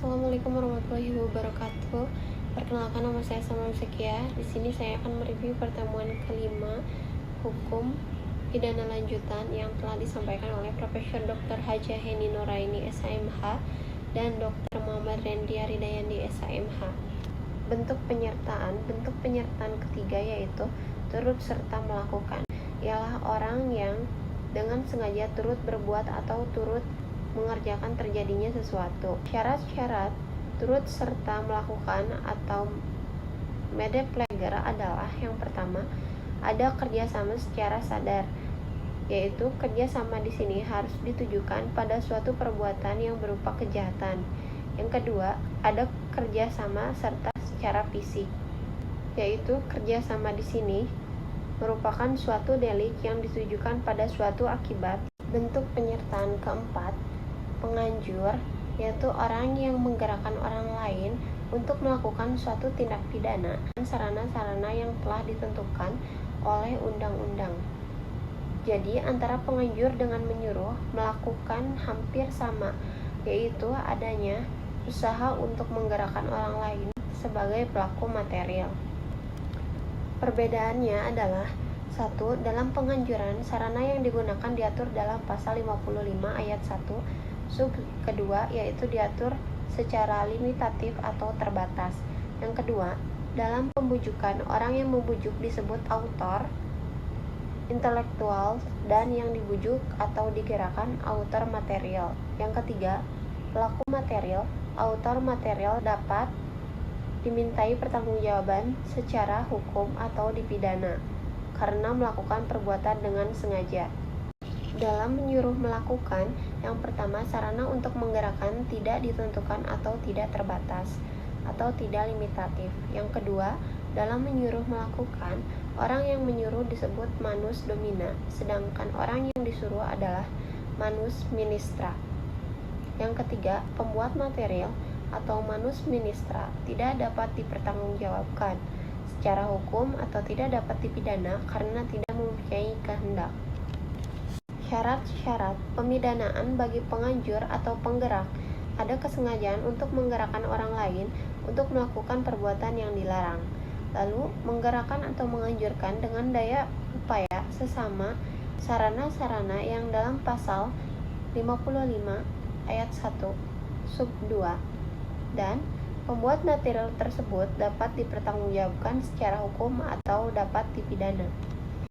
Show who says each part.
Speaker 1: Assalamualaikum warahmatullahi wabarakatuh. Perkenalkan, nama saya Salma Zakia. Di sini saya akan mereview pertemuan kelima hukum pidana lanjutan yang telah disampaikan oleh Profesor Dr. Hajah Heni Nuraini SHMH dan Dr. Muhammad Rendi Aridayandi SHMH. Bentuk penyertaan ketiga yaitu turut serta melakukan, ialah orang yang dengan sengaja turut berbuat atau turut mengerjakan terjadinya sesuatu. Syarat-syarat turut serta melakukan atau mede pleger adalah: yang pertama, ada kerjasama secara sadar, yaitu kerjasama di sini harus ditujukan pada suatu perbuatan yang berupa kejahatan. Yang kedua, ada kerjasama serta secara fisik, yaitu kerjasama di sini merupakan suatu delik yang ditujukan pada suatu akibat. Bentuk penyertaan keempat, penganjur, yaitu orang yang menggerakkan orang lain untuk melakukan suatu tindak pidana dengan sarana-sarana yang telah ditentukan oleh undang-undang. Jadi antara penganjur dengan menyuruh melakukan hampir sama, yaitu adanya usaha untuk menggerakkan orang lain sebagai pelaku material. Perbedaannya adalah: 1. Dalam penganjuran, sarana yang digunakan diatur dalam pasal 55 ayat 1 sub kedua, yaitu diatur secara limitatif atau terbatas. Yang kedua, dalam pembujukan, orang yang membujuk disebut autor intelektual dan yang dibujuk atau digerakkan autor material. Yang ketiga, pelaku material, autor material dapat dimintai pertanggungjawaban secara hukum atau dipidana karena melakukan perbuatan dengan sengaja. Dalam menyuruh melakukan, yang pertama, sarana untuk menggerakkan tidak ditentukan atau tidak terbatas atau tidak limitatif. Yang kedua, dalam menyuruh melakukan, orang yang menyuruh disebut manus domina, sedangkan orang yang disuruh adalah manus ministra. Yang ketiga, pembuat material atau manus ministra tidak dapat dipertanggungjawabkan secara hukum atau tidak dapat dipidana karena tidak mempunyai kehendak. Syarat-syarat pemidanaan bagi penganjur atau penggerak: ada kesengajaan untuk menggerakkan orang lain untuk melakukan perbuatan yang dilarang, lalu menggerakkan atau menganjurkan dengan daya upaya sesama sarana-sarana yang dalam pasal 55 ayat 1 sub 2, dan pembuat material tersebut dapat dipertanggungjawabkan secara hukum atau dapat dipidana.